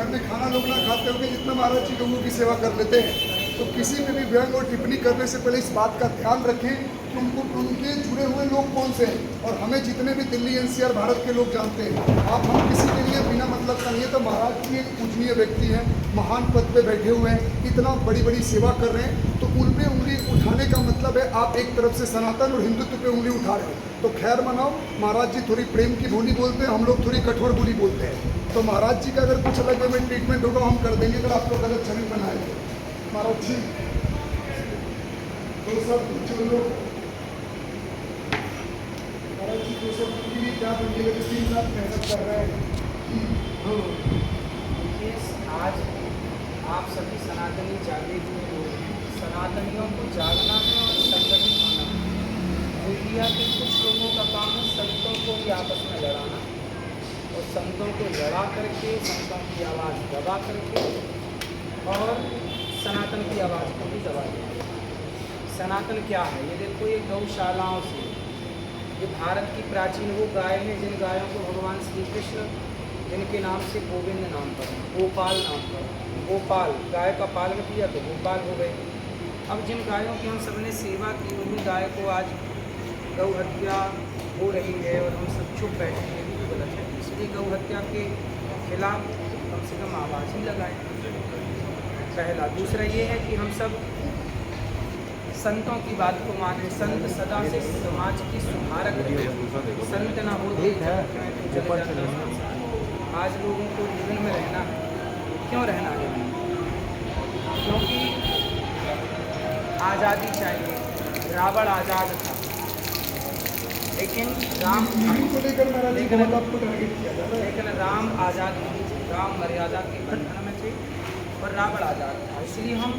घर में खाना लोग ना खाते होंगे जितना महाराज जी गऊ की सेवा कर लेते हैं। तो किसी में भी व्यंग और टिप्पणी करने से पहले इस बात का ध्यान रखें कि उनके जुड़े हुए लोग कौन से हैं। और हमें जितने भी दिल्ली एनसीआर भारत के लोग जानते हैं, आप हम किसी के लिए बिना मतलब का नहीं है। तो महाराज जी एक पूजनीय व्यक्ति हैं, महान पद पे बैठे हुए हैं, इतना बड़ी बड़ी सेवा कर रहे हैं, तो उन पे उंगली उठाने का मतलब है आप एक तरफ से सनातन और हिंदुत्व पे उंगली उठा रहे हैं। तो खैर मनाओ, महाराज जी थोड़ी प्रेम की बोली बोलते हैं, हम लोग थोड़ी कठोर बोली बोलते हैं। तो महाराज जी का अगर कुछ अलग वे में ट्रीटमेंट होगा हम कर देंगे, अगर आपको गलत छवि बनाए। महाराज जी तो सब जो लोग महाराज जी तो सब के लिए क्या बनिएगा जो 3 साल मेहनत कर रहे हैं। आज आप सभी सनातनी जागे हुए लोग हैं, सनातनियों को जागना है और संगठित होना है। मीडिया के कुछ लोगों का काम है संतों को भी आपस में लड़ाना, और संतों को लड़ा करके संतों की आवाज़ दबा करके और सनातन की आवाज़ को भी दबा देना। सनातन क्या है? ये देखो, ये गौशालाओं से, ये भारत की प्राचीन वो गाय है जिन गायों को भगवान श्री कृष्ण जिनके नाम से गोविंद नाम पर, गोपाल नाम पर, गोपाल गाय का पालन किया तो गोपाल हो गए। अब जिन गायों की हम सबने सेवा की, उन्हीं गाय को आज गौ हत्या हो रही है और हम सब चुप बैठे हैं, ये भी गलत है। इसलिए गौ हत्या के खिलाफ कम से कम आवाज़ ही लगाएं, पहला। दूसरा ये है कि हम सब संतों की बात को माने। संत सदा से समाज की सुधारक रहे, संत ना होते आज लोगों को जीवन में रहना है। क्यों रहना है? क्योंकि आज़ादी चाहिए। रावण आज़ाद था, लेकिन राम को लेकर महाराज जी बहुत आपको टारगेट किया जा रहा है। लेकिन राम आज़ाद नहीं थे। राम मर्यादा के बंधन में थे और रावण आज़ाद था। इसलिए हम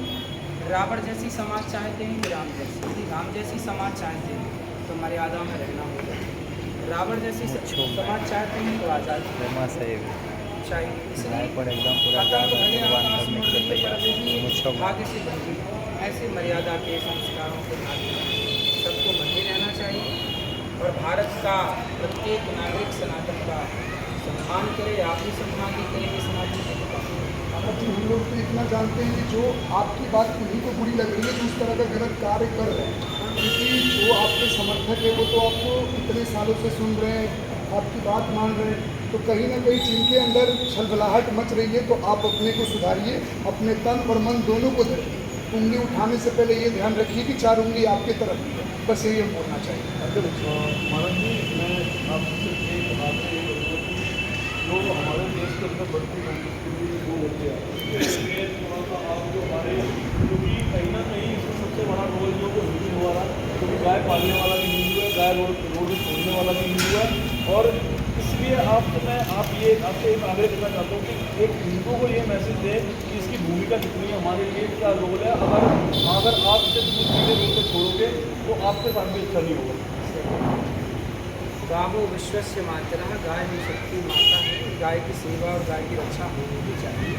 रावण जैसी समाज चाहते हैं कि राम जैसी? यदि राम जैसी समाज चाहते हैं तो मर्यादा में रहना होगा। रावण जैसी समाज चाहते हैं तो आज़ादी चाहिए। इसलिए भाग्य से बंधी ऐसे मर्यादा के संस्कारों के माध्यम सबको बंधे रहना चाहिए। और भारत का प्रत्येक नागरिक सनातन का सम्मान करे। आप भी सम्मान नहीं करेंगे सनातन के महाराज जी हम लोग तो इतना जानते हैं कि जो आपकी बात उन्हीं को बुरी लग रही है जो उस तरह का गलत कार्य कर रहे हैं, क्योंकि जो आपके समर्थक है वो तो आपको इतने सालों से सुन रहे हैं, आपकी बात मान रहे हैं। तो कहीं ना कहीं जिनके अंदर छलबलाहट मच रही है, तो आप अपने को सुधारिए, अपने तन और मन दोनों को धरिए। उंगली उठाने से पहले ये ध्यान रखिए कि 4 उंगली आपकी तरफ है। बस यही हम बोलना चाहिए। महाराज जी मैं आपसे एक बात जो हमारे देश के अंदर बढ़ती वो होते हैं, थोड़ा सा आप जो हमारे, क्योंकि कहीं ना कहीं इसमें सबसे बड़ा रोल जो हिंदू हमारा, क्योंकि गाय पालने वाला भी हिंदू है, गाय रोड छोड़ने वाला भी हिंदू है। और इसलिए मैं आपसे एक आग्रह करना चाहता हूँ कि एक हिंदू को ये मैसेज दें कि इसकी भूमिका कितनी है, हमारे लिए क्या रोल है। अगर आप इसे दूध पीने रोड पर छोड़ोगे तो आपके साथ भी अच्छा नहीं होगा। गावो विश्वस्य मातरः, गाय में शक्ति माता है। गाय की सेवा और गाय की रक्षा होनी भी चाहिए।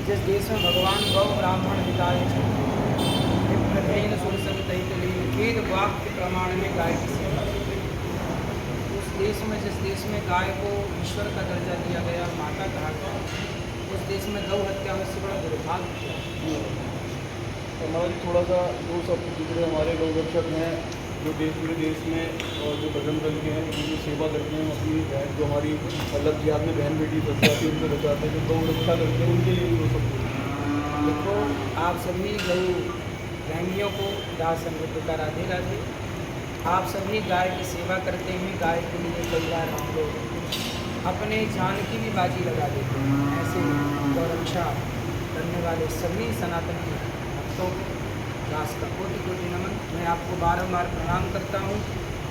जिस देश में भगवान गौ ब्राह्मण हिताय वेद वाक्य प्रमाण में गाय की सेवा, उस देश में, जिस देश में गाय को ईश्वर का दर्जा दिया गया, माता कहा गया, उस देश में गौ हत्या में से बड़ा दुर्भाग्य है। हमारे थोड़ा सा जो सब दूसरे हमारे गौ रक्षक हैं जो पूरे देश में, और जो बजरंग दल के हैं जो सेवा करते हैं, अपनी बहन जो हमारी अलग जिहाद में बहन बेटी बच जाती है उनको बचाते हैं, जो गौ रक्षा करते हैं, उनके लिए जो सब देखो, आप सभी गौ प्रेमियों को दास समृद्ध का राधे राधे। आप सभी गाय की सेवा करते हैं। गाय के लिए कई बार हम लोग अपने जान की भी बाजी लगा देते हैं। ऐसे गौ रक्षा करने वाले सभी सनातन के भक्तों दास का कोटि कोटि नमन। मैं आपको बारंबार प्रणाम करता हूँ,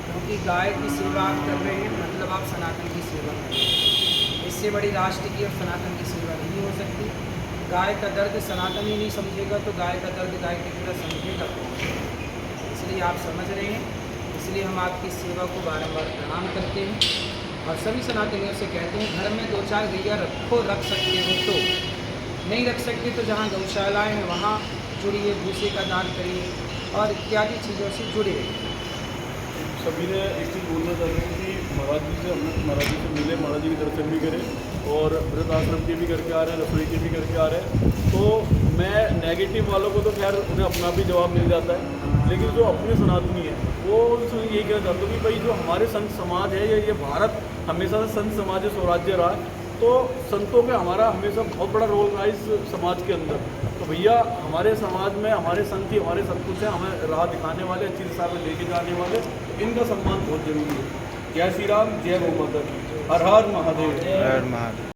क्योंकि गाय की सेवा आप कर रहे हैं, मतलब आप सनातन की सेवा कर रहे हैं। इससे बड़ी राष्ट्र की और सनातन की सेवा नहीं हो सकती। गाय का दर्द सनातन ही नहीं समझेगा तो गाय का दर्द गाय की तरह समझेगा कौन? इसलिए आप समझ रहे हैं, इसलिए हम आपकी सेवा को बारंबार प्रणाम करते हैं। और सभी सनातनियों से कहते हैं, घर में 2-4 गैया रखो, रख सकते हो तो, नहीं रख सकते तो जहाँ गौशालाएँ हैं वहाँ जुड़िए, भूसे का दान करिए और इत्यादि चीज़ों से जुड़े रहिए। सभी ने एक चीज़ बोलना चाहते हैं कि महाराज जी से मिले, महाराज जी के दर्शन भी करें और वृद्ध आश्रम के भी करके आ रहे हैं, रसोई के भी करके आ रहे हैं। तो मैं नेगेटिव वालों को तो खैर उन्हें अपना भी जवाब मिल जाता है, लेकिन जो अपने सनातनी है वो उनसे यही कहना चाहता हूँ कि भाई जो हमारे संत समाज है, ये भारत हमेशा से संत समाज स्वराज्य रहा है, तो संतों का हमारा हमेशा बहुत बड़ा रोल रहा है इस समाज के अंदर। तो भैया हमारे समाज में हमारे संत ही हमारे सब कुछ है, हमें राह दिखाने वाले, अच्छी दिशा में लेके जाने वाले, इनका सम्मान बहुत जरूरी है। जय श्री राम, जय गौ माता की, हर हर महादेव।